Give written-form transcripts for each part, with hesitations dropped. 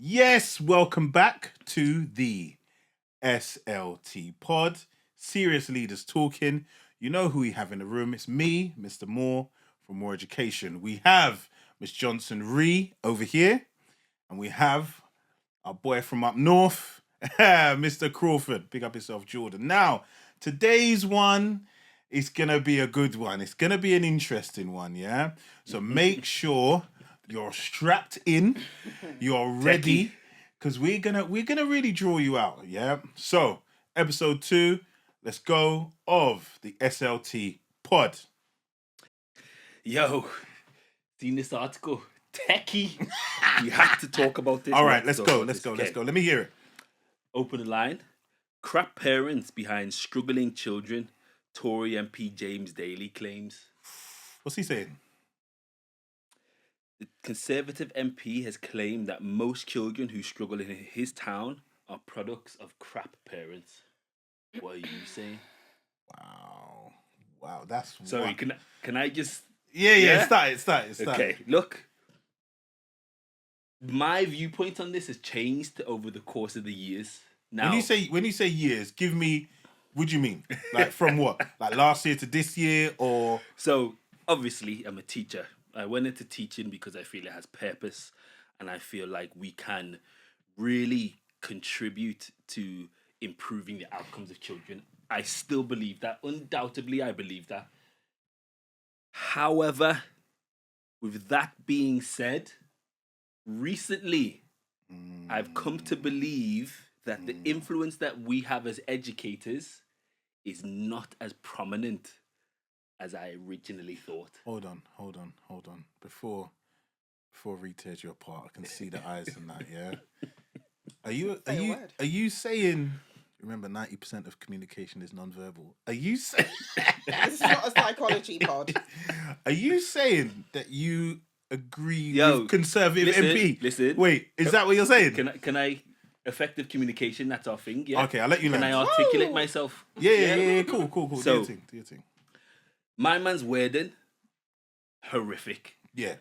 Yes, welcome back to the SLT pod. Serious Leaders Talking. You know who we have in the room. It's me, Mr. Moore from More Education. We have Miss Johnson Ree over here, and we have our boy from up north, Mr. Crawford. Pick up yourself, Jordan. Now, today's one is going to be a good one. It's going to be an interesting one, yeah? So make sure you're strapped in, you're ready, because we're gonna really draw you out, yeah? So, episode 2, let's go of the SLT pod. Yo, seen this article? Techie. We have to talk about this. All We right, have to let's talk go, about let's this. go, Okay. let's go. Let me hear it. Open the line. Crap parents behind struggling children. Tory MP James Daly claims. What's he saying? The Conservative MP has claimed that most children who struggle in his town are products of crap parents. What are you saying? Wow, that's Sorry, what... can I just Yeah, Yeah? start it. Okay, look. My viewpoint on this has changed over the course of the years. When you Now, say years, give me, what do you mean? Like from what? Like last year to this year, or... So obviously, I'm a teacher. I went into teaching because I feel it has purpose, and I feel like we can really contribute to improving the outcomes of children. I still believe that. Undoubtedly, I believe that. However, with that being said, recently I've come to believe that the influence that we have as educators is not as prominent as I originally thought. Hold on. Before Ree tears you apart, I can see the eyes and that. Yeah. Are you saying? Remember, 90% of communication is non-verbal. Are you saying? This is not a psychology pod. Are you saying that you agree Yo, with Conservative MP? listen. Wait, is that what you're saying? Can I effective communication? That's our thing. Yeah. Okay, I'll let you Can I land. articulate Woo! myself? Yeah. Cool. So- do your thing. My man's wedding, horrific. Yeah.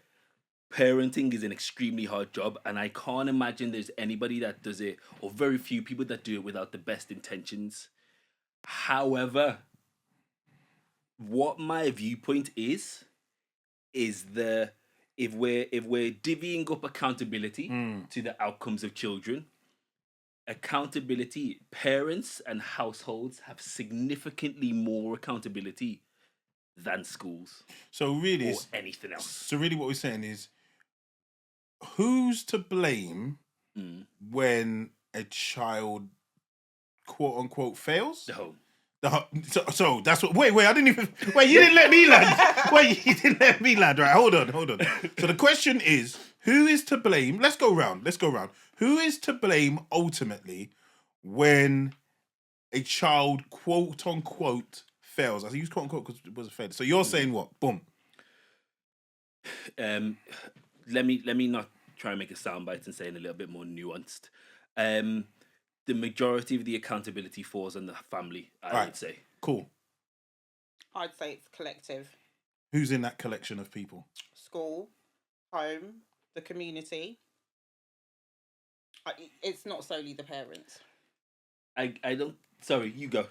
Parenting is an extremely hard job, and I can't imagine there's anybody that does it, or very few people that do it without the best intentions. However, what my viewpoint is the if we're divvying up accountability to the outcomes of children, accountability, parents and households have significantly more accountability than schools So really, or anything else. so really, what we're saying is, who's to blame when a child, quote unquote, fails? The home. So that's what. Wait. I didn't even. Wait, you didn't let me land. Wait, you didn't let me land. Right, hold on. So the question is, who is to blame? Let's go round. Who is to blame ultimately when a child, quote unquote, fails? I use quote unquote because it was a failure. So you're saying what? Boom. Let me not try and make a soundbite and say it a little bit more nuanced. The majority of the accountability falls on the family, I would say. Cool. I'd say it's collective. Who's in that collection of people? School, home, the community. It's not solely the parents. I don't. Sorry, you go.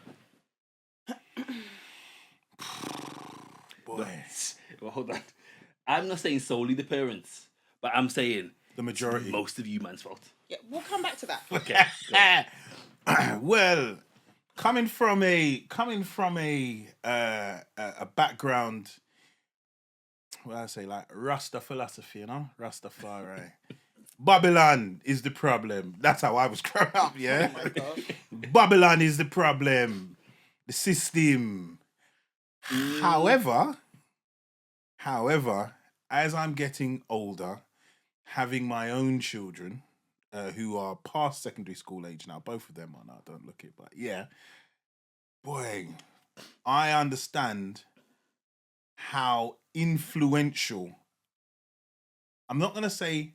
Boy, Well, hold on. I'm not saying solely the parents, but I'm saying the majority. most of you man's fault. Yeah, we'll come back to that. Okay. Well, coming from a background, what I say, like Rasta philosophy, Rastafari. Babylon is the problem. That's how I was growing up. Yeah. Oh my gosh. Babylon is the problem. The system. However, as I'm getting older, having my own children, who are past secondary school age now, both of them are now, don't look it, but yeah, boy, I understand how influential. I'm going to say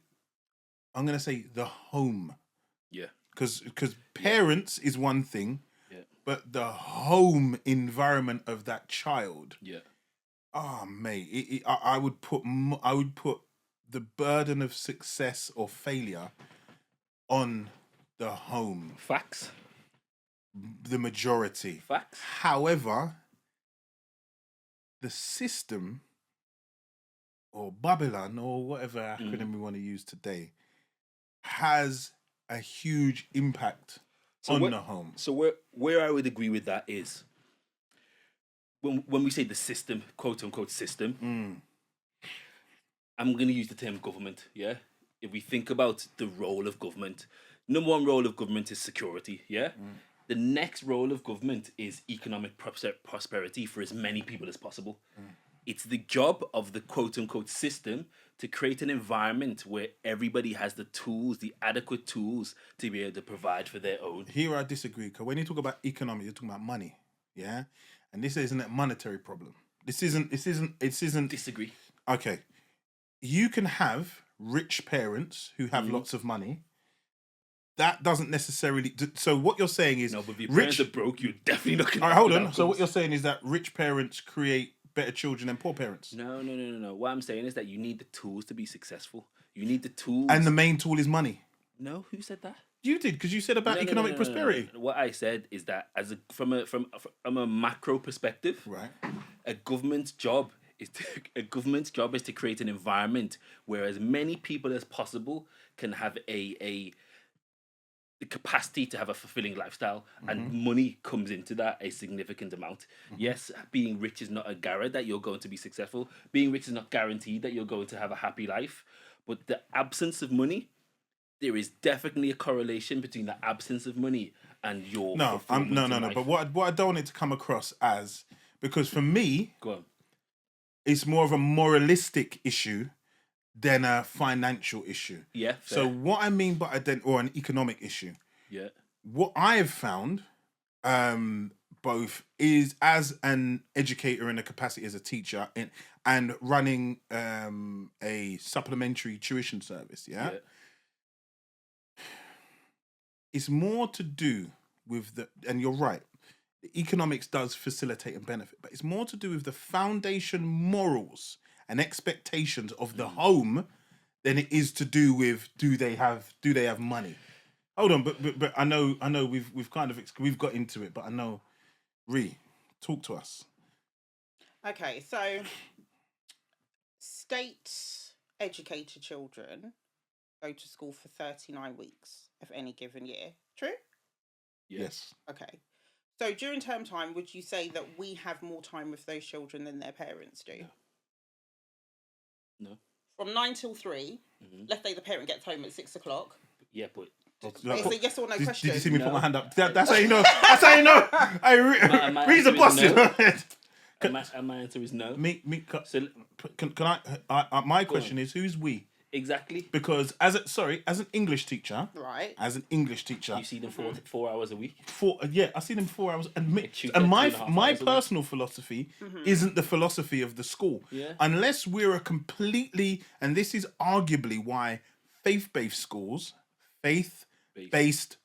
the home. Yeah. Because parents is one thing, Yeah. but the home environment of that child. Yeah. Oh, mate, I would put the burden of success or failure on the home, Facts. the majority. Facts. However, the system or Babylon or whatever acronym we want to use today has a huge impact on the home. So where I would agree with that is when we say the system, quote unquote system, I'm going to use the term government. Yeah, if we think about the role of government, number one role of government is security. Yeah. The next role of government is economic prosperity for as many people as possible. It's the job of the quote unquote system to create an environment where everybody has the tools, the adequate tools to be able to provide for their own. Here I disagree, because when you talk about economics, you're talking about money, yeah, and this isn't a monetary problem. This isn't. Disagree. Okay, you can have rich parents who have lots of money. That doesn't necessarily. So what you're saying is, no, but if your parents are broke, you're definitely not going to. All right, hold on. So what you're saying is that rich parents create better children than poor parents. No. What I'm saying is that you need the tools to be successful. You need the tools. And the main tool is money. No, who said that? You did, because you said about economic prosperity. No. What I said is that from a macro perspective, Right. A government's job is to create an environment where as many people as possible can have the capacity to have a fulfilling lifestyle, and money comes into that a significant amount. Yes, being rich is not a guarantee that you're going to be successful. Being rich is not guaranteed that you're going to have a happy life. But the absence of money, there is definitely a correlation between the absence of money and your No. But what I don't want it to come across as, because for me, Go on. it's more of a moralistic issue than a financial issue. Yeah. Fair. So what I mean by or an economic issue. Yeah. What I have found, both is as an educator in a capacity as a teacher and running a supplementary tuition service. Yeah. It's more to do with and you're right, the economics does facilitate and benefit, but it's more to do with the foundation morals and expectations of the home than it is to do with do they have money. Hold on, but I know we've kind of we've got into it, but I know, talk to us. Okay, so state educated children go to school for 39 weeks of any given year. True? Yes. Okay. So during term time, would you say that we have more time with those children than their parents do? No. From 9 till 3, let's say the parent gets home at 6 o'clock. Yeah, but It's a yes or no question. Did you see me put my hand up? That's how you know. That's how you know. Read's a boss. And my answer is no. So can I? My question is, who's we? Exactly. Because as an English teacher, right? As an English teacher, you see them 4 hours a week. I see them 4 hours. And my personal philosophy isn't the philosophy of the school. Yeah. Unless we're a completely, and this is arguably why faith-based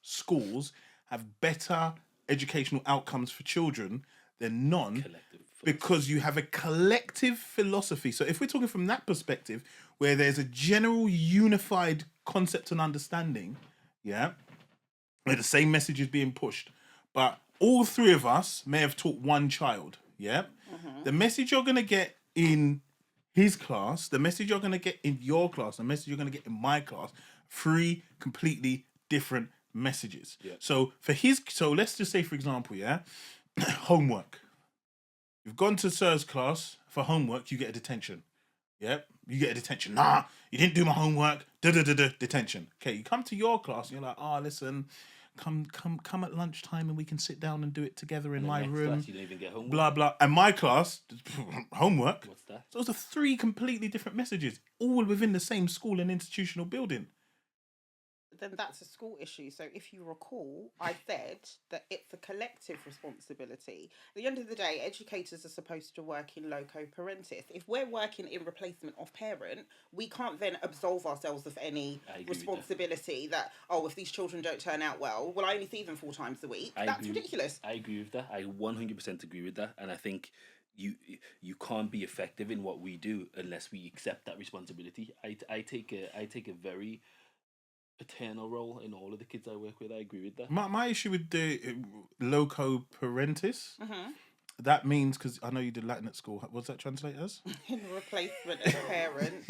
schools have better educational outcomes for children than none, because you have a collective philosophy. So if we're talking from that perspective, where there's a general unified concept and understanding, yeah, where the same message is being pushed, but all three of us may have taught one child, yeah, the message you're going to get in his class, the message you're going to get in your class, the message you're going to get in my class, three completely different messages. Yeah. So let's just say, for example, yeah, homework. You've gone to Sir's class for homework, you get a detention. Yeah, you get a detention. Nah, you didn't do my homework. Detention. Okay, you come to your class and you're like, listen, come at lunchtime and we can sit down and do it together in my room. Class, you don't even get homework. Blah blah. And my class, homework. What's that? So those are three completely different messages, all within the same school and institutional building. Then that's a school issue. So if you recall, I said that it's a collective responsibility. At the end of the day, educators are supposed to work in loco parentis. If we're working in replacement of parent, we can't then absolve ourselves of any responsibility that, if these children don't turn out well, I only see them 4 times a week. That's ridiculous. I agree with that. I 100% agree with that. And I think you can't be effective in what we do unless we accept that responsibility. I take a very paternal role in all of the kids I work with. I agree with that. My issue with the loco parentis, that means, because I know you did Latin at school. What's that translate as? In replacement of parent.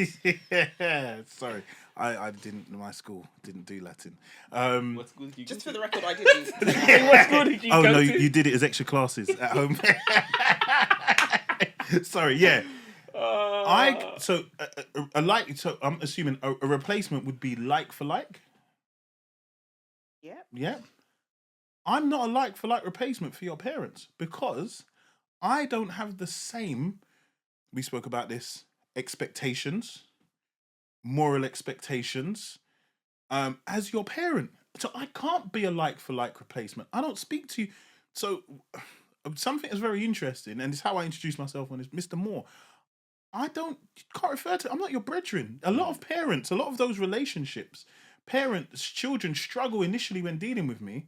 Yeah, sorry, I didn't. My school didn't do Latin. What school did you Just go for to? the record, I didn't. What school did you Oh go no, to? you did it as extra classes at home. Sorry, yeah. So I'm assuming a replacement would be like for like. Yeah. Yeah. I'm not a like for like replacement for your parents because I don't have the same. We spoke about this expectations, moral expectations, as your parent. So I can't be a like for like replacement. I don't speak to you. So something that's very interesting, and it's how I introduce myself when it's Mr. Moore. Can't refer to. I'm not your brethren. A lot of parents, a lot of those relationships, parents, children struggle initially when dealing with me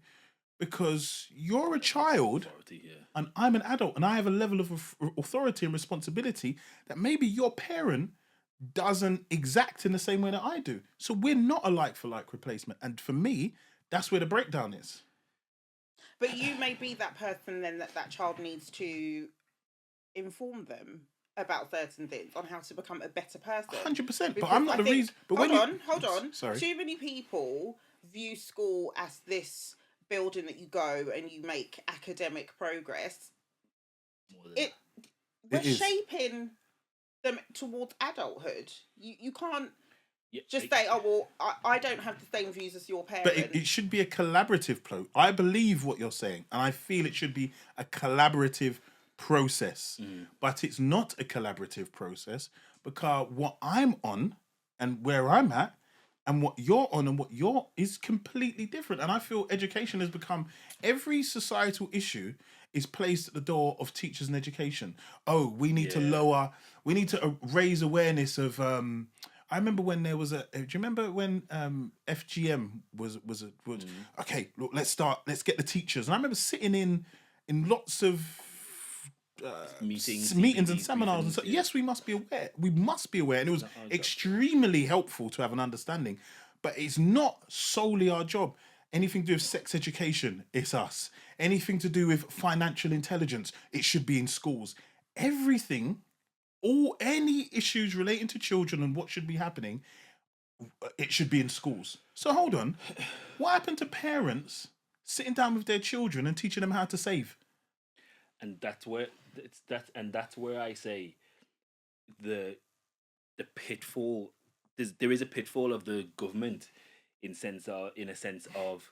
because you're a child Authority, yeah. and I'm an adult and I have a level of authority and responsibility that maybe your parent doesn't exact in the same way that I do. So we're not a like for like replacement. And for me, that's where the breakdown is. But you may be that person then that child needs to inform them about certain things on how to become a better person. 100%. But Because I'm not I the think- reason. But hold on. Sorry. Too many people view school as this building that you go and you make academic progress. More than We're It is. shaping them towards adulthood. You can't yeah, just say, oh, well, I don't have the same views as your parent. But it should be a collaborative I believe what you're saying, and I feel it should be a collaborative process. But it's not a collaborative process because what I'm on and where I'm at and what you're on and what you're is completely different. And I feel education has become every societal issue is placed at the door of teachers and education. Oh, we need to raise awareness of I remember when there was do you remember when FGM was okay, look, let's get the teachers. And I remember sitting in lots of meetings and CPDs, seminars and briefings, so yeah. yes, we must be aware, and it was extremely helpful to have an understanding, but it's not solely our job. Anything to do with sex education, it's us. Anything to do with financial intelligence, it should be in schools. Everything, any issues relating to children and what should be happening, it should be in schools. So hold on, what happened to parents sitting down with their children and teaching them how to save? And that's where I say the pitfall. There is a pitfall of the government in a sense of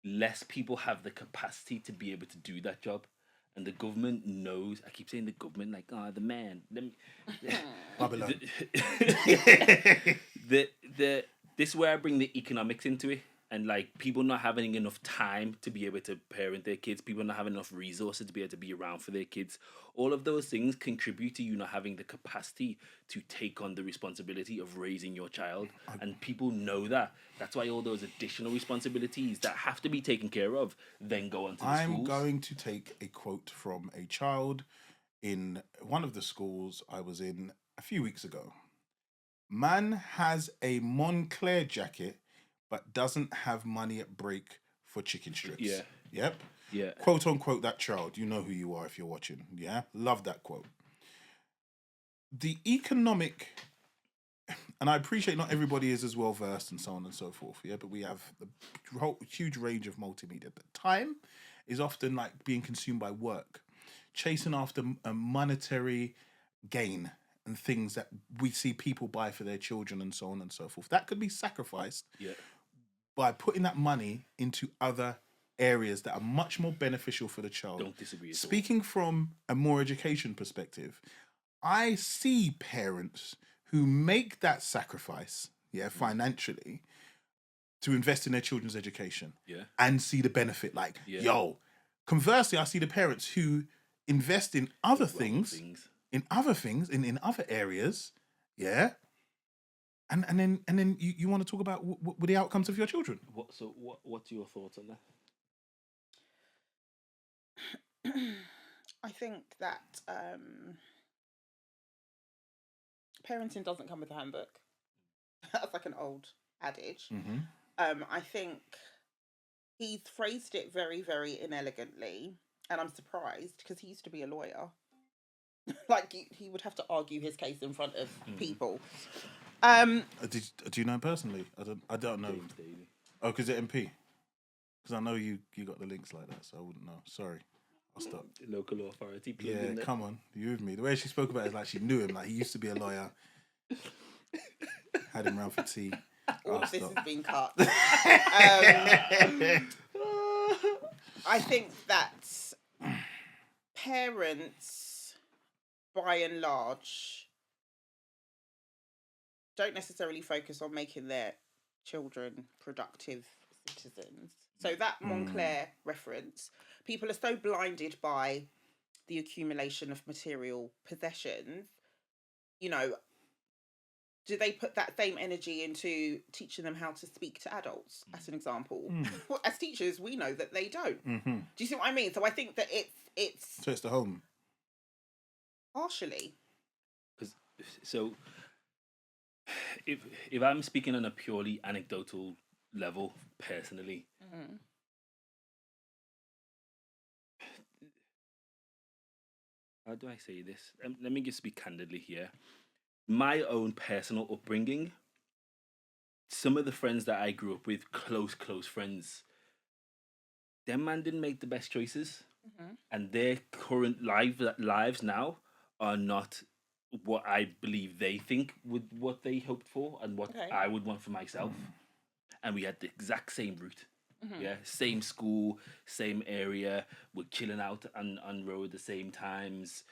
less people have the capacity to be able to do that job, and the government knows. I keep saying the government, like the man. Babylon. This is where I bring the economics into it. And like people not having enough time to be able to parent their kids, people not having enough resources to be able to be around for their kids. All of those things contribute to you not having the capacity to take on the responsibility of raising your child. And people know that. That's why all those additional responsibilities that have to be taken care of then go on to the schools. I'm going to take a quote from a child in one of the schools I was in a few weeks ago. Man has a Moncler jacket but doesn't have money at break for chicken strips. Yeah. Yep. Yeah. Quote unquote that child. You know who you are if you're watching. Yeah. Love that quote. The economic, and I appreciate not everybody is as well versed and so on and so forth. Yeah. But we have a whole huge range of multimedia. But time is often like being consumed by work, chasing after a monetary gain and things that we see people buy for their children and so on and so forth. That could be sacrificed by putting that money into other areas that are much more beneficial for the child. Don't disagree at all. Speaking from a more education perspective, I see parents who make that sacrifice, financially, to invest in their children's education and see the benefit. Conversely, I see the parents who invest in other things. In other things, in other areas, and then you want to talk about what the outcomes of your children. What's your thoughts on that? I think that parenting doesn't come with a handbook. That's like an old adage. Mm-hmm. I think he's phrased it very, very inelegantly, and I'm surprised because he used to be a lawyer. Like he would have to argue his case in front of people. Do you know him personally? I don't know. James Daly. Oh, because it's MP. Because I know you got the links like that, so I wouldn't know. Sorry, I'll stop. Local authority. Yeah, come on, you with me? The way she spoke about it is like she knew him. Like he used to be a lawyer. Had him round for tea. All of this has been cut. I think that parents, by and large, don't necessarily focus on making their children productive citizens. So that Montclair reference, people are so blinded by the accumulation of material possessions, you know, do they put that same energy into teaching them how to speak to adults, as an example? Well, as teachers, we know that they don't. Mm-hmm. Do you see what I mean? So I think that it's So it's the home. partially. So if I'm speaking on a purely anecdotal level, personally, how do I say this? Let me just speak candidly here. My own personal upbringing, some of the friends that I grew up with, close friends, them man didn't make the best choices, and their current lives now are not what I believe they think with what they hoped for and what I would want for myself. And we had the exact same route. Yeah, same school, same area. We're chilling out on road at the same times.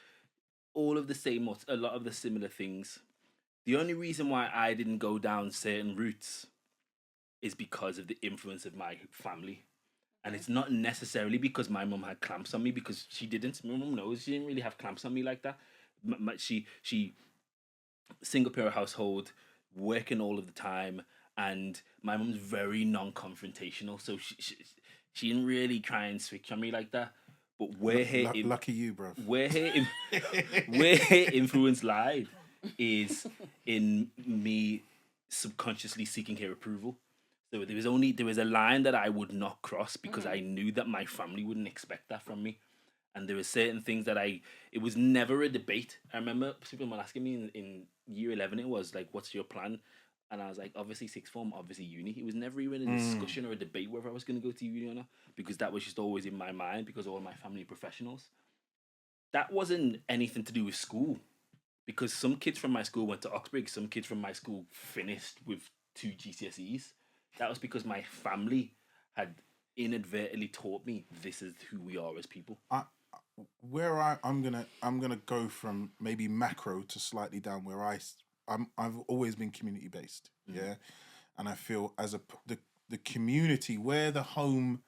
All of the same, a lot of the similar things. The only reason why I didn't go down certain routes is because of the influence of my family. And it's not necessarily because my mum had clamps on me, because she didn't. My mum knows she didn't really have clamps on me like that. She single parent household, working all of the time, and my mum's very non-confrontational, so she didn't really try and switch on me like that. But Lucky you, bro. Where her influence lied is in me subconsciously seeking her approval. So there was a line that I would not cross because I knew that my family wouldn't expect that from me. And there were certain things that it was never a debate. I remember people were asking me in year 11, it was like, what's your plan? And I was like, obviously sixth form, obviously uni. It was never even a discussion or a debate whether I was going to go to uni or not, because that was just always in my mind because all my family are professionals. That wasn't anything to do with school, because some kids from my school went to Oxbridge, some kids from my school finished with 2 GCSEs. That was because my family had inadvertently taught me this is who we are as people. I'm gonna go from maybe macro to slightly down where I've always been community based, yeah, and I feel as the community where the home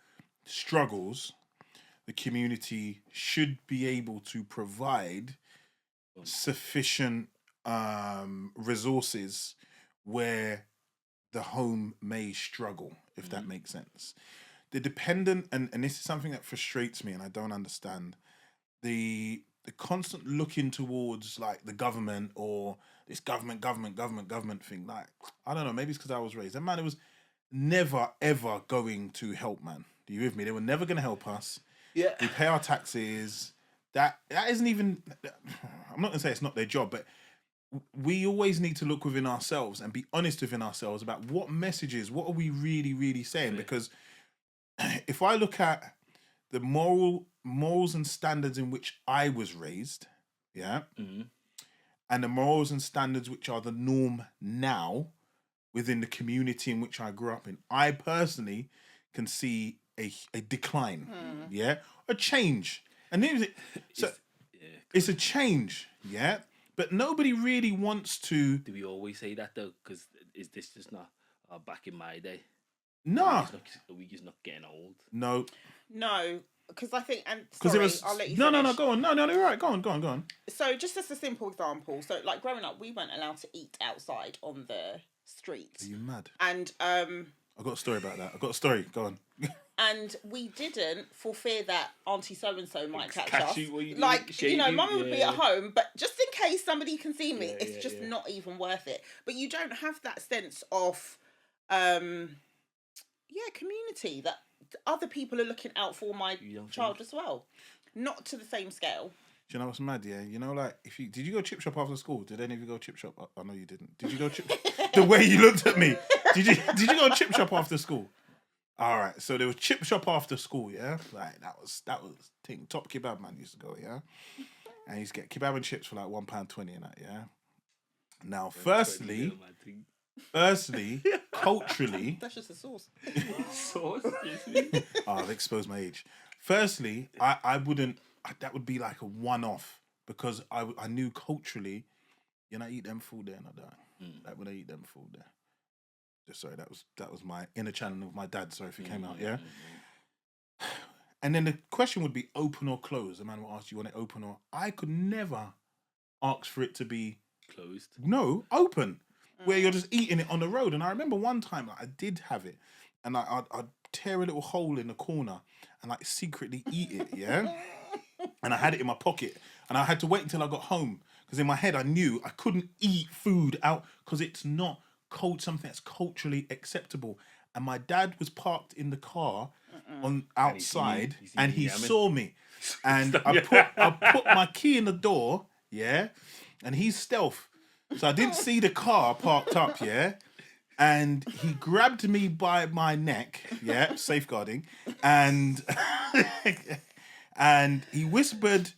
struggles, the community should be able to provide sufficient resources where the home may struggle, if that makes sense. The dependent, and this is something that frustrates me and I don't understand, the constant looking towards like the government or this government thing. Like, I don't know, maybe it's because I was raised. And man, it was never ever going to help, man. Do you with me? They were never going to help us. Yeah. We pay our taxes. That isn't even, I'm not going to say it's not their job, but we always need to look within ourselves and be honest within ourselves about what messages, what are we really, really saying? Because if I look at the morals and standards in which I was raised, yeah, and the morals and standards which are the norm now within the community in which I grew up in, I personally can see a decline, yeah, a change. And it's a change, yeah, but nobody really wants to. Do we always say that though? Because is this just not back in my day? No, Are we just not getting old? No, because I think, and because sorry, it was I'll let you no, finish. go on, no, you're right, go on. So just as a simple example, so like growing up, we weren't allowed to eat outside on the street. Are you mad? And I've got a story about that. Go on. And we didn't, for fear that Auntie so and so might catch us. Mum would be at home, but just in case somebody can see me, it's just not even worth it. But you don't have that sense of community, that other people are looking out for my child as well. Not to the same scale. Do you know what's mad? Yeah, you know, like did you go chip shop after school? Did any of you go chip shop? I know you didn't. Did you go chip? The way you looked at me. Did you go chip shop after school? All right, so there was chip shop after school. Yeah, like that was thing. Top kebab man used to go. Yeah, and he used to get kebab and chips for like £1.20 and that. Yeah. Now, firstly, culturally, That's just a sauce. Sauce? oh, I've exposed my age. Firstly, I wouldn't. That would be like a one-off because I knew culturally, you know, I eat them food there, not that. Like when I eat them food there. Just sorry, that was my inner channel of my dad. Sorry if it came out, yeah. And then the question would be open or closed. The man will ask you want it open or. I could never ask for it to be closed. No, open, where you're just eating it on the road. And I remember one time like, I did have it, and I'd tear a little hole in the corner and like secretly eat it, yeah. And I had it in my pocket, and I had to wait until I got home because in my head I knew I couldn't eat food out because it's not something that's culturally acceptable. And my dad was parked in the car on outside, and he saw me, and I put my key in the door, yeah, and he's stealth, so I didn't see the car parked up, yeah. And he grabbed me by my neck, yeah, safeguarding, and and he whispered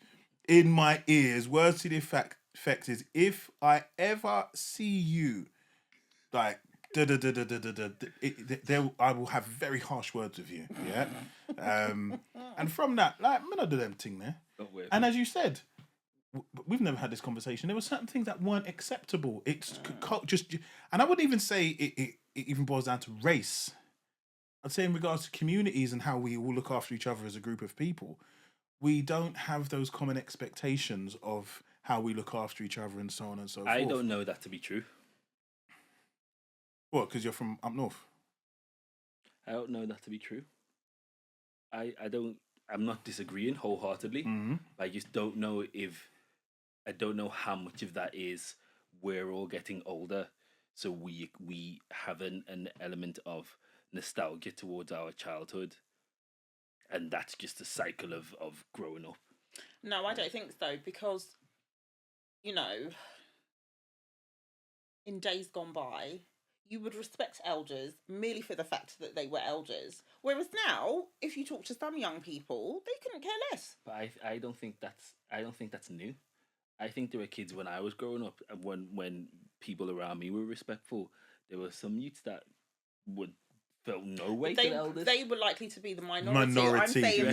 in my ears words to the effect is, if I ever see you, like, I will have very harsh words with you, yeah. And from that, like, I'm gonna do them thing there. And as you said, we've never had this conversation. There were certain things that weren't acceptable. It's just, and I wouldn't even say it even boils down to race. I'd say in regards to communities and how we all look after each other as a group of people, we don't have those common expectations of how we look after each other and so on and so forth. I don't know that to be true. What? Because you're from up north? I don't know that to be true. I'm not disagreeing wholeheartedly. But I just don't know I don't know how much of that is we're all getting older, so we have an element of nostalgia towards our childhood, and that's just a cycle of growing up. No, I don't think so, because, you know, in days gone by, you would respect elders merely for the fact that they were elders. Whereas now, if you talk to some young people, they couldn't care less. But I don't think that's new. I think there were kids when I was growing up, and when people around me were respectful, there were some youths that felt no way to the elders. They were likely to be the minority. I'm saying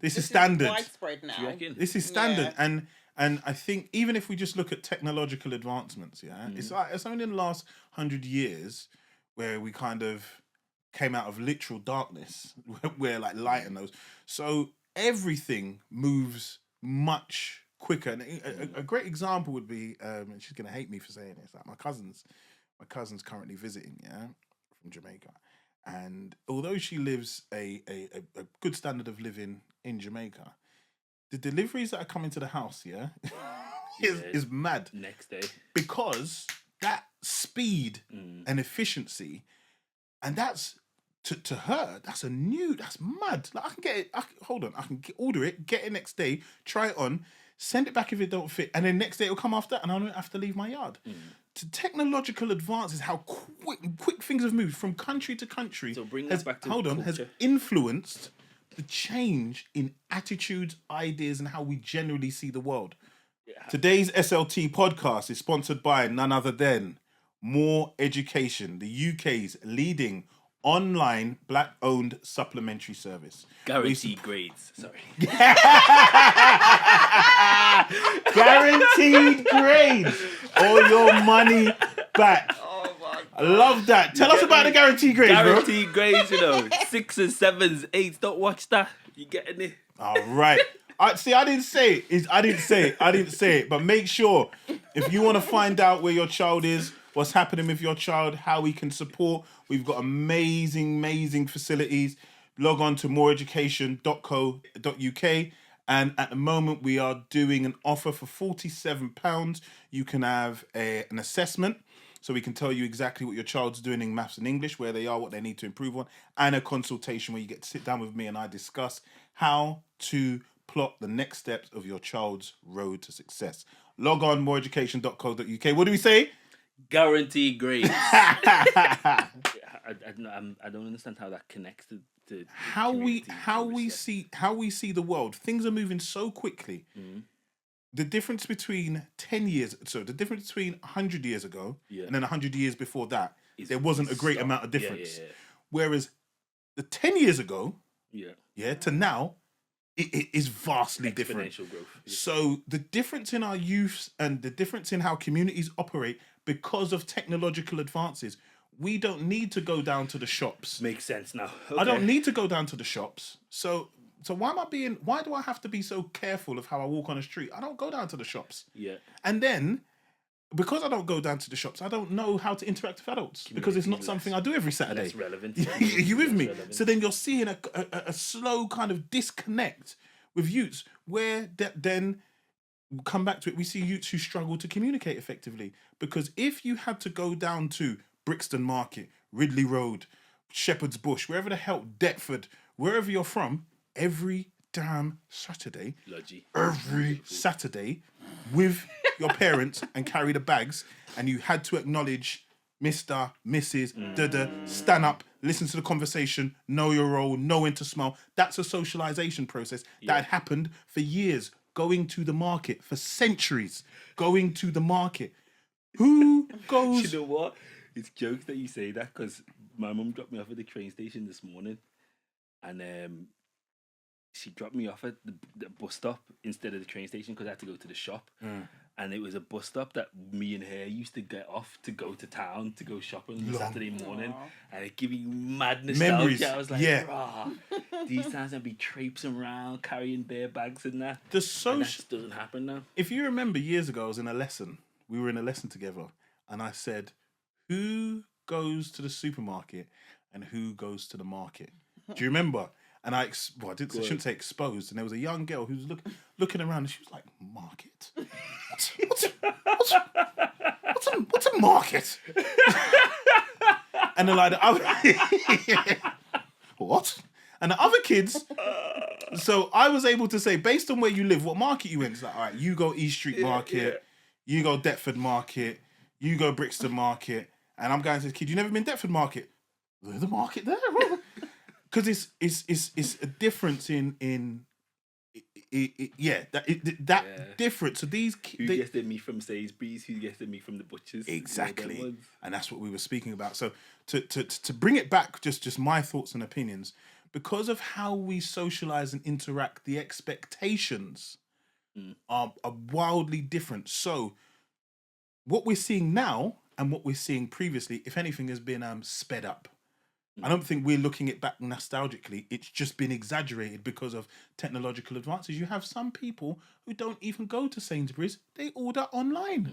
this is standard. Widespread now. This is standard, and I think even if we just look at technological advancements, it's only in the last 100 years where we kind of came out of literal darkness, where like light and those. So everything moves much quicker. And a great example would be, and she's gonna hate me for saying this, like my cousin's currently visiting, from Jamaica, and although she lives a good standard of living in Jamaica, the deliveries that are coming to the house, is mad. Next day. Because that speed and efficiency, and that's to her, that's mad. Like I can get it. I can order it, get it next day, try it on, send it back if it don't fit, and then next day it'll come after, and I don't have to leave my yard. To technological advances, how quick things have moved from country to country. So bring that back to has influenced the change in attitudes, ideas, and how we generally see the world. Yeah. Today's SLT podcast is sponsored by none other than More Education, the UK's leading online black-owned supplementary service. Guaranteed grades. Sorry. Guaranteed grades. All your money back. Oh my God. I love that. Tell us about the guaranteed grades, guaranteed grades, 6s, 7s, 8s. Don't watch that. You getting it? All right. I didn't say it. But make sure, if you want to find out where your child is, what's happening with your child, how we can support, we've got amazing facilities. Log on to moreeducation.co.uk. And at the moment, we are doing an offer for £47. You can have an assessment. so we can tell you exactly what your child's doing in maths and English, where they are, what they need to improve on, and a consultation where you get to sit down with me and I discuss how to plot the next steps of your child's road to success. Log on moreeducation.co.uk. What do we say? Guaranteed grades. I don't understand how that connects to how we see the world. Things are moving so quickly. The difference between 10 years, so the difference between 100 years ago and then 100 years before that, there wasn't a great amount of difference. Whereas the 10 years ago, to now, it is vastly different. Growth. So the difference in our youth and the difference in how communities operate because of technological advances, we don't need to go down to the shops. Makes sense now. Okay. I don't need to go down to the shops. So why do I have to be so careful of how I walk on the street? I don't go down to the shops. Yeah. And then, because I don't go down to the shops, I don't know how to interact with adults because it's not something I do every Saturday. That's relevant. You with me? Relevant. So then you're seeing a slow kind of disconnect with youths where then come back to it. We see youths who struggle to communicate effectively because if you had to go down to Brixton Market, Ridley Road, Shepherd's Bush, wherever the hell, Deptford, wherever you're from, every damn Saturday, Saturday, with your parents and carry the bags, and you had to acknowledge Mr., Mrs., stand up, listen to the conversation, know your role, know when to smile. That's a socialization process that had happened for years, going to the market, for centuries, going to the market. Who goes... You know what? It's jokes that you say that because my mum dropped me off at the train station this morning and she dropped me off at the bus stop instead of the train station because I had to go to the shop. And it was a bus stop that me and her used to get off to go to town to go shopping on Saturday morning. And it gave me mad nostalgia. Memories. I was like, these times I'd be traipsing around carrying bare bags and that. And that just doesn't happen now. If you remember years ago, I was in a lesson. We were in a lesson together. And I said, who goes to the supermarket and who goes to the market? Do you remember? And I shouldn't say exposed. And there was a young girl who was looking around and she was like, market? What's a market? And then like what? And the other kids, so I was able to say, based on where you live, what market you in. It's like, all right, you go East Street Market, you go Deptford Market, you go Brixton Market. And I'm going to the kid, you never been Deptford Market? There's the market there. Because it's a difference in difference. So these who gets their meat from Sainsbury's, who gets their meat from the butchers, exactly, and that's what we were speaking about. So to bring it back, just my thoughts and opinions, because of how we socialize and interact, the expectations are wildly different. So what we're seeing now and what we're seeing previously, if anything, has been sped up. I don't think we're looking it back nostalgically. It's just been exaggerated because of technological advances. You have some people who don't even go to Sainsbury's. They order online.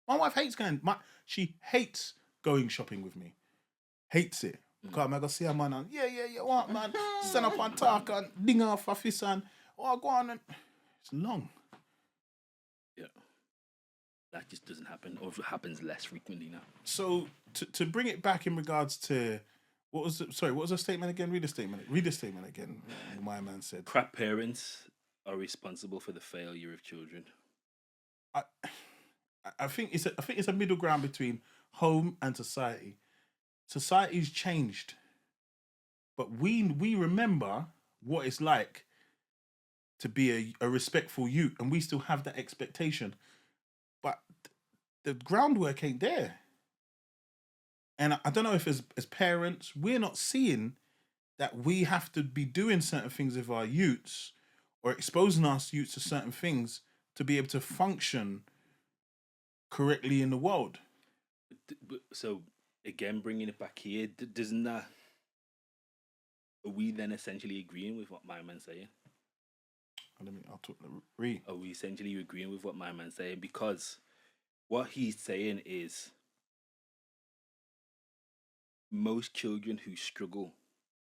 My wife hates she hates going shopping with me. Hates it. Because I'm going to see a man and, what, man? Stand up and talk and ding off a fist and, go on. And... It's long. Yeah. That just doesn't happen, or happens less frequently now. So to bring it back in regards to what was the statement again? Read the statement again. My man said, crap parents are responsible for the failure of children. I think it's a middle ground between home and society. Society's changed, but we remember what it's like to be a respectful youth, and we still have that expectation. But the groundwork ain't there. And I don't know if as parents, we're not seeing that we have to be doing certain things with our youths or exposing our youths to certain things to be able to function correctly in the world. So, again, bringing it back here, doesn't that... Are we then essentially agreeing with what my man's saying? I'll talk. Are we essentially agreeing with what my man's saying? Because what he's saying is most children who struggle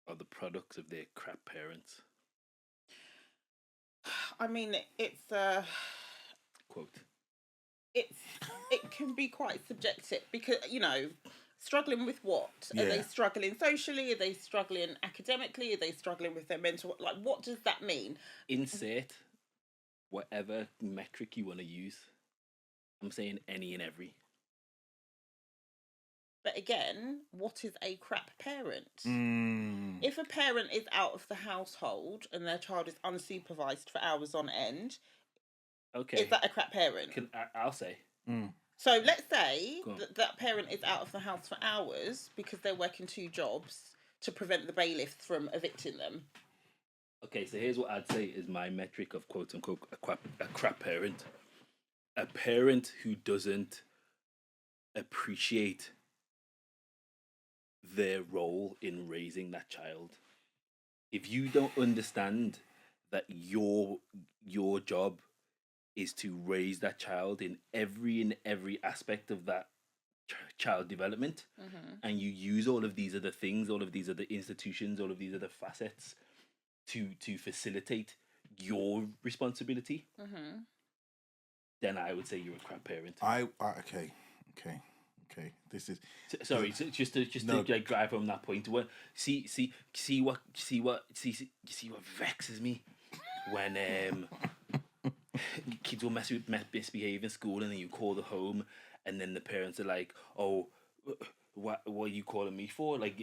are the products of their crap parents. I mean, it's a... Quote. it can be quite subjective because struggling with what? Are they Yeah. struggling socially? Are they struggling academically? Are they struggling with their mental? Like, what does that mean? Insert whatever metric you want to use. I'm saying any and every. But again, what is a crap parent? Mm. If a parent is out of the household and their child is unsupervised for hours on end, Okay. is that a crap parent? I'll say. Mm. So let's say Go on. that parent is out of the house for hours because they're working 2 jobs to prevent the bailiffs from evicting them. Okay, so here's what I'd say is my metric of quote unquote a crap parent. A parent who doesn't appreciate their role in raising that child. If you don't understand that your job is to raise that child in every aspect of that child development, and you use all of these other things, all of these other institutions, all of these other facets to facilitate your responsibility, then I would say you're a crap parent. Okay. This is Sorry, so just to like drive home that point. What see what vexes me when kids will misbehave in school, and then you call the home, and then the parents are like, "Oh, what are you calling me for?" Like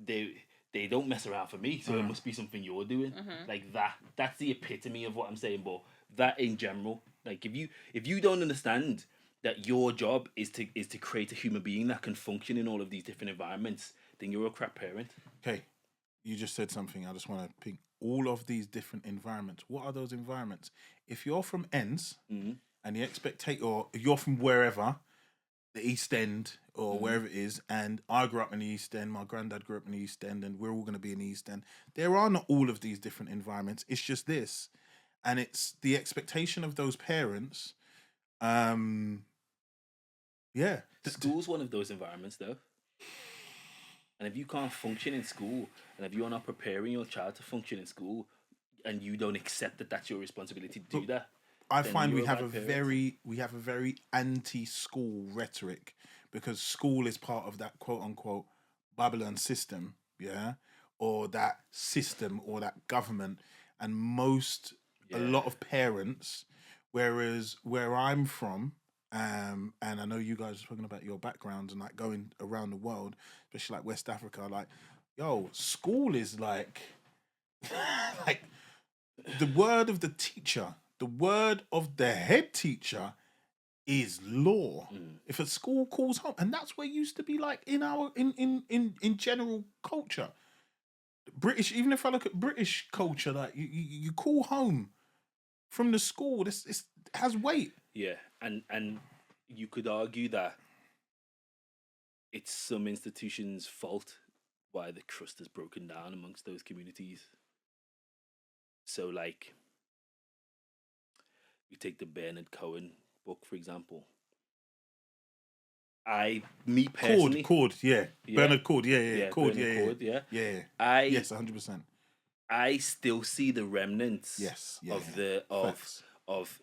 they don't mess around for me, so it must be something you're doing. Like that's the epitome of what I'm saying. But that in general, like if you don't understand that your job is to create a human being that can function in all of these different environments, then you're a crap parent. okay. You just said something. I just want to pick all of these different environments. What are those environments? If you're from ends and the expectate, or you're from wherever, the East End or wherever it is, and I grew up in the East End, my granddad grew up in the East End, and we're all going to be in the East End. There are not all of these different environments. It's just this, and it's the expectation of those parents. Yeah, School's one of those environments, though. And if you can't function in school, and if you're not preparing your child to function in school, and you don't accept that that's your responsibility to do that, I then find you're we have a bad parent. very anti-school rhetoric, because school is part of that quote unquote Babylon system, yeah, or that system or that government, and a lot of parents, whereas where I'm from, and I know you guys are talking about your backgrounds and like going around the world, especially like West Africa, like, yo, school is like like the word of the teacher, the word of the head teacher is law. If a school calls home, and that's where it used to be like in our in general culture. British, even if I look at British culture, like you call home from the school, it has weight. Yeah, and you could argue that it's some institutions' fault why the trust has broken down amongst those communities. So, like, you take the Bernard Cohen book, for example. Me personally, Cord, yeah. yeah, Bernard Cord, yeah. Cord, Bernard Cord, yeah. Yeah. Yes, 100%. I still see the remnants Yes, Facts. of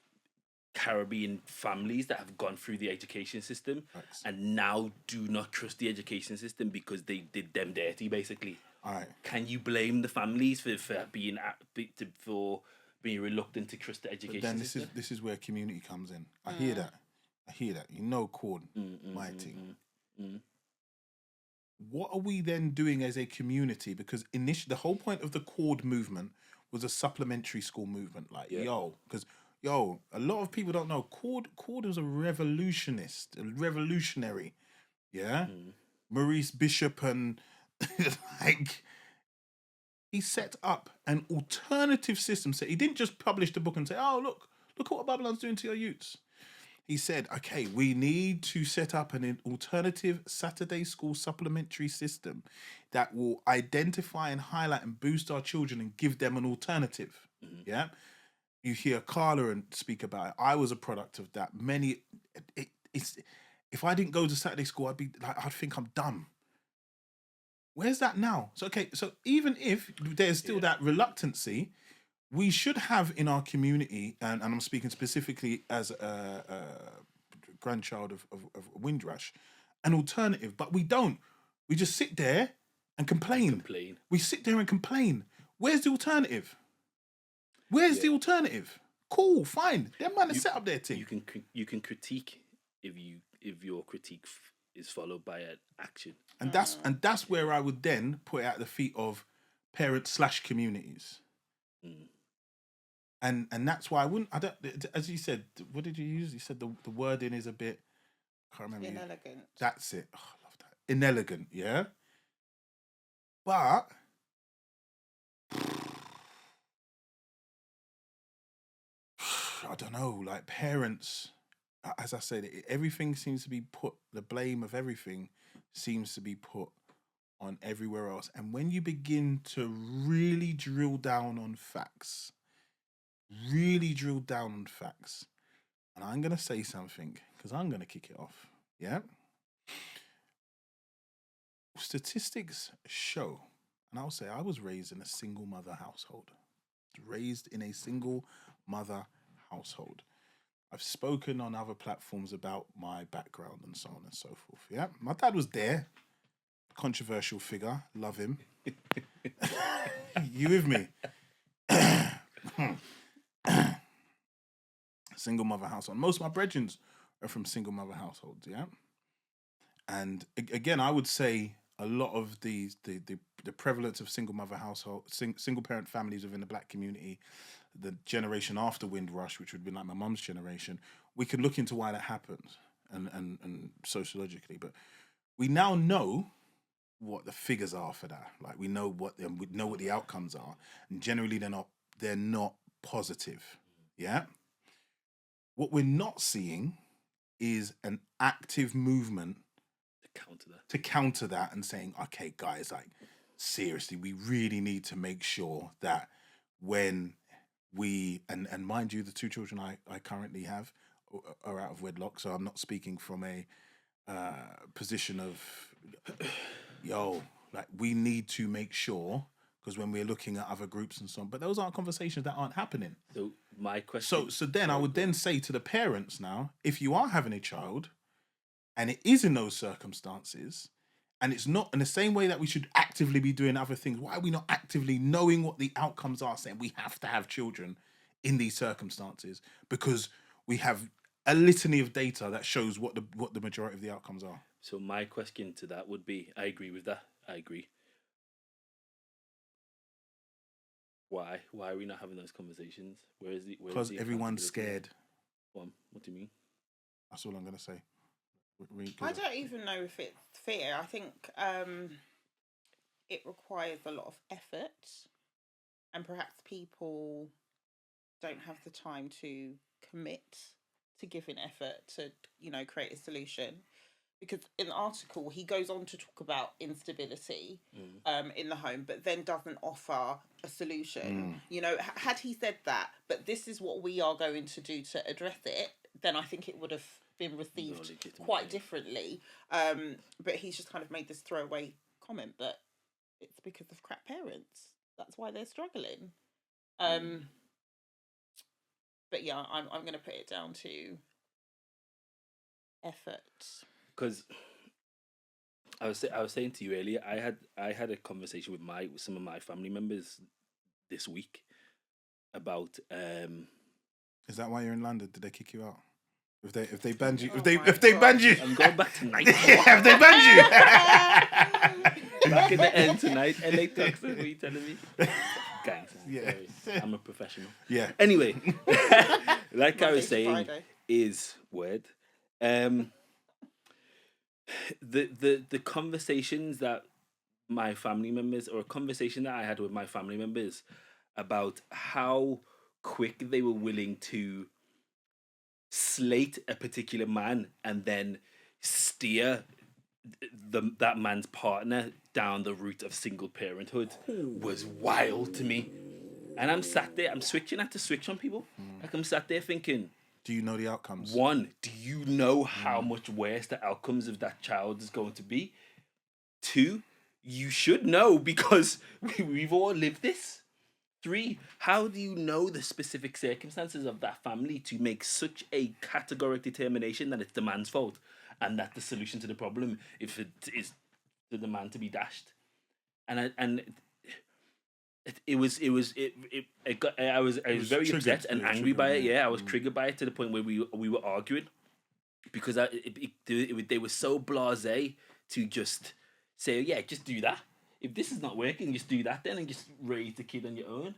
Caribbean families that have gone through the education system Facts. and now do not trust the education system because they did them dirty, basically. All right. Can you blame the families for being reluctant to trust the But education then system? this is where community comes in. I hear that. You know, Cord, my thing. What are we then doing as a community? Because initially, the whole point of the Cord movement was a supplementary school movement. Like, a lot of people don't know Cord was a revolutionary. Yeah, Maurice Bishop and like he set up an alternative system. So he didn't just publish the book and say, "Oh, look at what Babylon's doing to your youths." He said, okay, we need to set up an alternative Saturday school supplementary system that will identify and highlight and boost our children and give them an alternative. Yeah. You hear Carla and speak about it. I was a product of that. It's if I didn't go to Saturday school, I'd think I'm dumb. Where's that now? So, okay. So even if there's still that reluctancy, we should have in our community, and I'm speaking specifically as grandchild of Windrush, an alternative, but we don't. We just sit there and complain. We sit there and complain. Where's the alternative? Where's the alternative? Cool, fine. Them man is set up their thing. You can critique if your critique is followed by an action. And that's where I would then put it at the feet of parents / communities. And that's why I don't, as you said, what did you use? You said the wording is a bit, I can't remember. Inelegant. That's it. Oh, I love that. Inelegant, yeah? But I don't know, like parents, as I said, everything seems to be put, the blame of everything seems to be put on everywhere else. And when you begin to really drill down on facts, and I'm going to say something because I'm going to kick it off, yeah? Statistics show, and I'll say I was raised in a single mother household. I've spoken on other platforms about my background and so on and so forth. Yeah, my dad was there. Controversial figure. Love him. You with me? Single mother household. Most of my brethren are from single mother households. Yeah, and again, I would say a lot of the prevalence of single mother household, single parent families within the black community, the generation after Windrush, which would be like my mum's generation, we could look into why that happens and sociologically. But we now know what the figures are for that. Like we know what the outcomes are, and generally they're not positive. Yeah. What we're not seeing is an active movement to counter that and saying, okay, guys, like seriously, we really need to make sure that when we, and mind you, the 2 children I currently have are out of wedlock, so I'm not speaking from a position of, like we need to make sure, because when we're looking at other groups and so on, but those aren't conversations that aren't happening. So my question. So then I would then say to the parents now, if you are having a child, and it is in those circumstances, and it's not in the same way that we should actively be doing other things, why are we not actively knowing what the outcomes are, saying we have to have children in these circumstances? Because we have a litany of data that shows what the majority of the outcomes are. So my question to that would be, I agree with that. I agree. Why? Why are we not having those conversations? Because everyone's scared. What do you mean? That's all I'm going to say. I don't even know if it's fear. I think it requires a lot of effort, and perhaps people don't have the time to commit to giving effort to, create a solution. Because in the article, he goes on to talk about instability in the home, but then doesn't offer a solution. Had he said that, but this is what we are going to do to address it, then I think it would have been received quite differently. But he's just kind of made this throwaway comment that it's because of crap parents. That's why they're struggling. But yeah, I'm going to put it down to effort. Because I was saying to you earlier, I had a conversation with some of my family members this week about. Is that why you're in London? Did they kick you out? If they banned you, if they banned you, I'm going back tonight. If they banned you, back in the end tonight. LA Texas, what are you telling me? Guys, yeah, I'm a professional. Yeah. Anyway, like Monday I was saying, Friday. is word. The conversations that my family members, or a conversation that I had with my family members about how quick they were willing to slate a particular man and then steer that man's partner down the route of single parenthood was wild to me. And I'm sat there, I had to switch on people. Like I'm sat there thinking, do you know the outcomes? 1, do you know how much worse the outcomes of that child is going to be? 2, you should know because we've all lived this. 3, how do you know the specific circumstances of that family to make such a categoric determination that it's the man's fault and that the solution to the problem, if it is for the man to be dashed? It got, I was was very triggered, upset and yeah, angry by it. triggering, yeah. Yeah, I was triggered by it to the point where we were arguing because they were so blasé to just say, yeah, just do that. If this is not working, just do that then and just raise the kid on your own.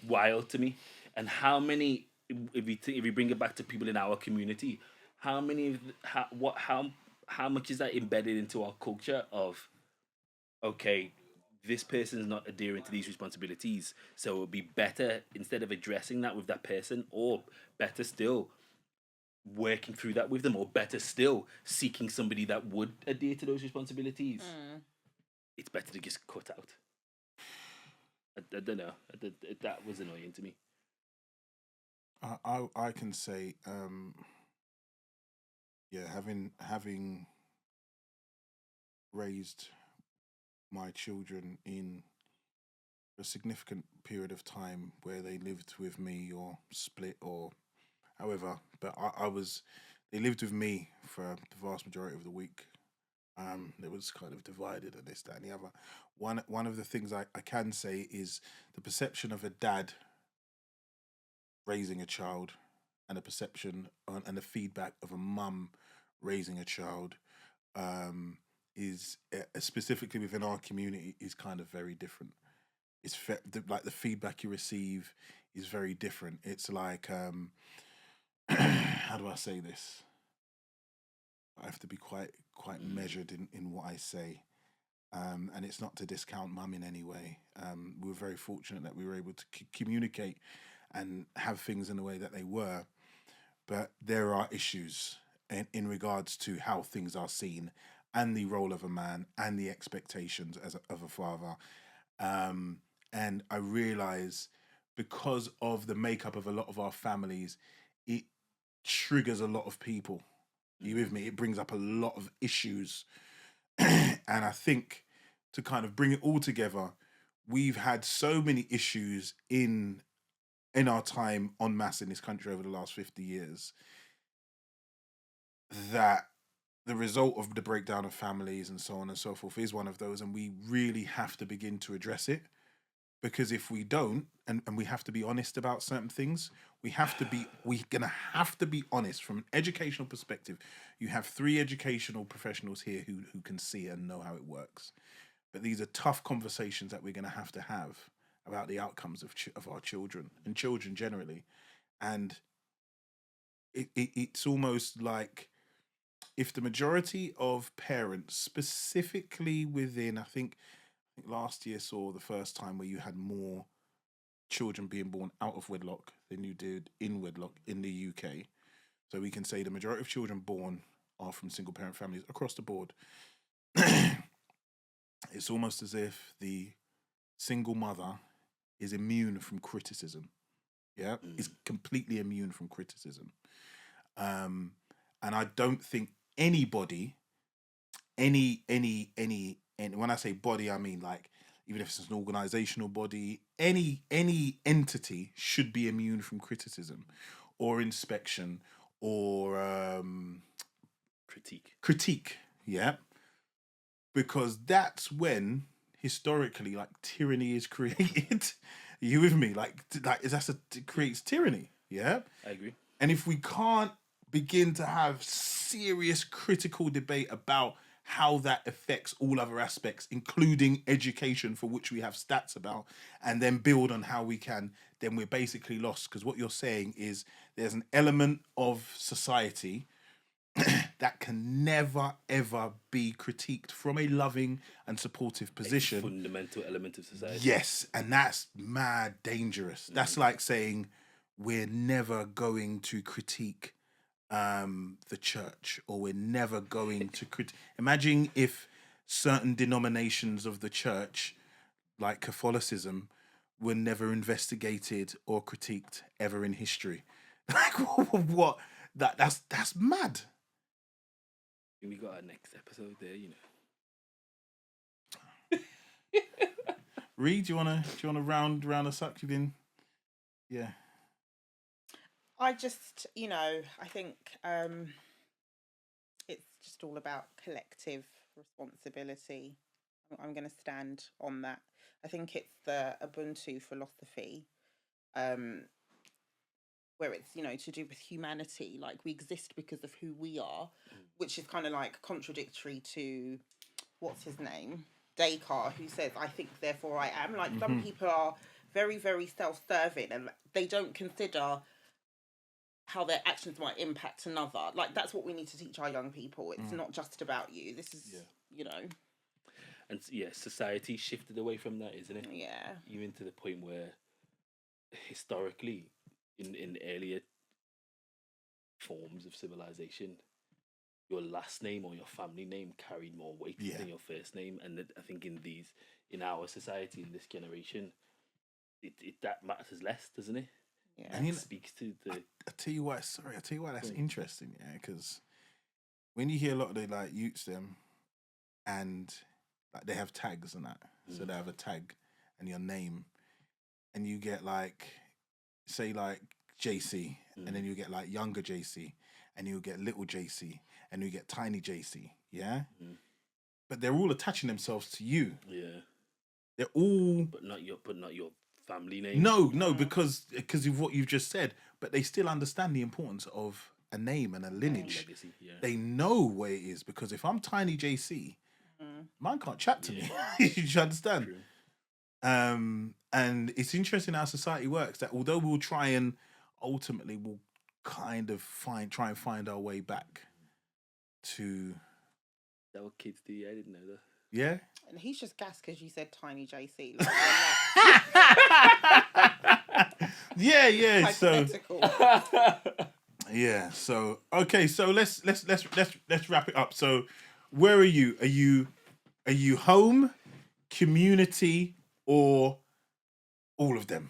Wild to me. And how many, if we bring it back to people in our community, how many of how much is that embedded into our culture of, okay, this person is not adhering to these responsibilities, so it would be better, instead of addressing that with that person, or better still working through that with them, or better still seeking somebody that would adhere to those responsibilities. It's better to just cut out. I don't know. That was annoying to me. I can say, yeah, having raised my children in a significant period of time where they lived with me or split or however, but they lived with me for the vast majority of the week. It was kind of divided and this, that, and the other. One of the things I can say is the perception of a dad raising a child and a perception and the feedback of a mum raising a child is specifically within our community is kind of very different. It's like the feedback you receive is very different. It's like how do I say this? I have to be quite measured in what I say. And it's not to discount mum in any way. We were very fortunate that we were able to communicate and have things in the way that they were. But there are issues in regards to how things are seen and the role of a man and the expectations of a father. And I realize because of the makeup of a lot of our families, it triggers a lot of people. Are you with me? It brings up a lot of issues. And I think to kind of bring it all together, we've had so many issues in our time en masse in this country over the last 50 years that the result of the breakdown of families and so on and so forth is one of those, and we really have to begin to address it. Because if we don't, and we have to be honest about certain things, we're gonna have to be honest from an educational perspective. You have 3 educational professionals here who can see and know how it works. But these are tough conversations that we're gonna have to have about the outcomes of our children and children generally. And it's almost like if the majority of parents, specifically within, I think last year saw the first time where you had more children being born out of wedlock than you did in wedlock in the UK. So we can say the majority of children born are from single parent families across the board. It's almost as if the single mother is immune from criticism. Yeah, is completely immune from criticism. And I don't think anybody, and when I say body, I mean like even if it's an organizational body, any entity should be immune from criticism or inspection or critique. Yeah, because that's when historically like tyranny is created. Are you with me? It creates tyranny. Yeah, I agree. and if we can't begin to have serious critical debate about how that affects all other aspects, including education, for which we have stats about, and then build on how we can, then we're basically lost. Because what you're saying is there's an element of society that can never, ever be critiqued from a loving and supportive position. A fundamental element of society. Yes, and that's mad dangerous. That's like saying we're never going to critique the church, or we're never going to imagine if certain denominations of the church, like Catholicism, were never investigated or critiqued ever in history. Like what? That's mad. We got our next episode there, you know. Reed, do you wanna round us up? You've been, yeah. I just, I think it's just all about collective responsibility. I'm going to stand on that. I think it's the Ubuntu philosophy, where it's, to do with humanity. Like, we exist because of who we are, which is kind of like contradictory to, what's his name? Descartes, who says, I think, therefore I am. Like, some people are very, very self-serving and they don't consider how their actions might impact another. Like, that's what we need to teach our young people. It's not just about you. This is, And society shifted away from that, isn't it? Yeah. Even to the point where historically, in earlier forms of civilization, your last name or your family name carried more weight than your first name. And I think in our society, in this generation, that matters less, doesn't it? Yeah. And it speaks to the. I tell you why that's interesting, yeah, because when you hear a lot of the like youths them, and like they have tags and that, so they have a tag and your name, and you get like, say like JC, and then you get like younger JC, and you get little JC, and you get tiny JC, yeah. But they're all attaching themselves to you. Yeah. They're all. But not your family name. No, because of what you've just said. But they still understand the importance of a name and a lineage. Legacy, yeah. They know where it is, because if I'm tiny JC, mine can't chat to me. You understand? True. And it's interesting how society works. That although we'll try and ultimately we'll kind of try and find our way back to. That what kids do? I didn't know that. Yeah. And he's just gassed because you said tiny JC. Yeah. So hypothetical. yeah. So okay. So let's wrap it up. So where are you? Are you home, community, or all of them?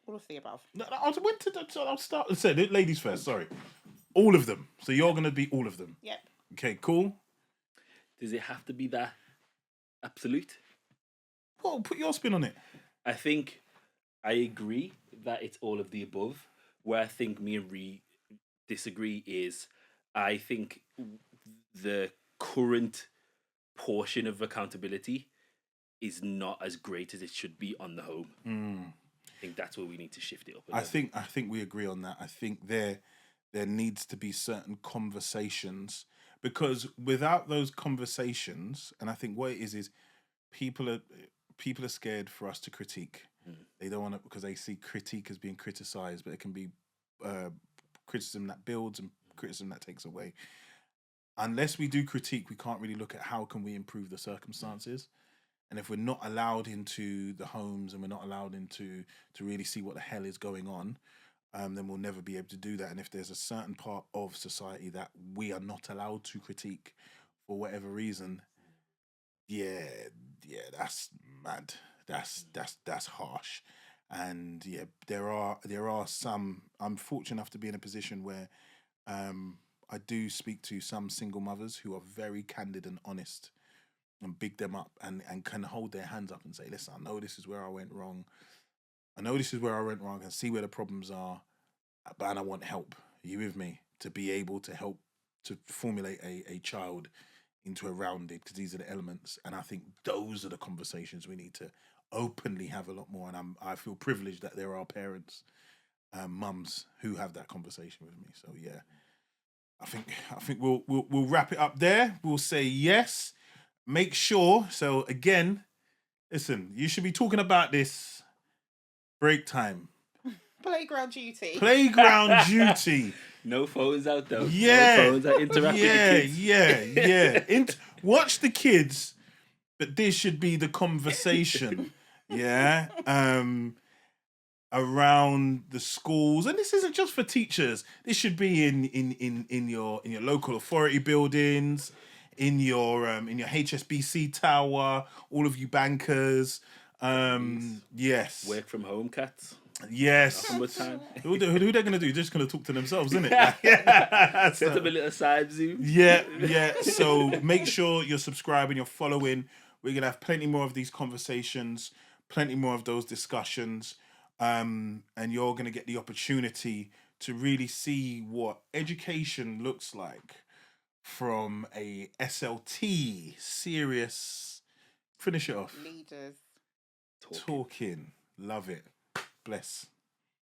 All of the above. No, I'll start and say ladies first. Sorry, all of them. So you're gonna be all of them. Yep. Okay. Cool. Does it have to be that absolute? Well, put your spin on it. I think I agree that it's all of the above. Where I think me and Ree disagree is, I think the current portion of accountability is not as great as it should be on the home. I think that's where we need to shift it up. I think we agree on that. I think there needs to be certain conversations, because without those conversations, and I think what it is people are scared for us to critique. They don't want to, because they see critique as being criticized, but it can be criticism that builds and criticism that takes away. Unless we do critique, we can't really look at how can we improve the circumstances. And if we're not allowed into the homes and we're not allowed into to really see what the hell is going on, then we'll never be able to do that. And if there's a certain part of society that we are not allowed to critique for whatever reason, yeah, that's mad. That's harsh. And yeah, there are some. I'm fortunate enough to be in a position where I do speak to some single mothers who are very candid and honest, and big them up and can hold their hands up and say, listen, I know this is where I went wrong. I can see where the problems are, but I want help. Are you with me? To be able to help to formulate a child into a rounded, because these are the elements. And I think those are the conversations we need to openly have a lot more. And I feel privileged that there are parents, mums who have that conversation with me. So yeah, I think we'll wrap it up there. We'll say yes. Make sure. So again, listen, you should be talking about this break time. Playground duty. Playground duty. No phones out though. Yeah. No phones out. Interact with the kids. Yeah. Watch the kids, but this should be the conversation. Yeah. Around the schools, and this isn't just for teachers. This should be in your local authority buildings, in your HSBC tower, all of you bankers. Yes. Work from home cats. Yes. Time. Who they're going to do? They're just going to talk to themselves, isn't it? Yeah. Set up a little side Zoom. Yeah. So make sure you're subscribing, you're following. We're going to have plenty more of these conversations, plenty more of those discussions. And you're going to get the opportunity to really see what education looks like from a SLT, serious, finish it off, Leaders. Talking. talking. Love it. Bless.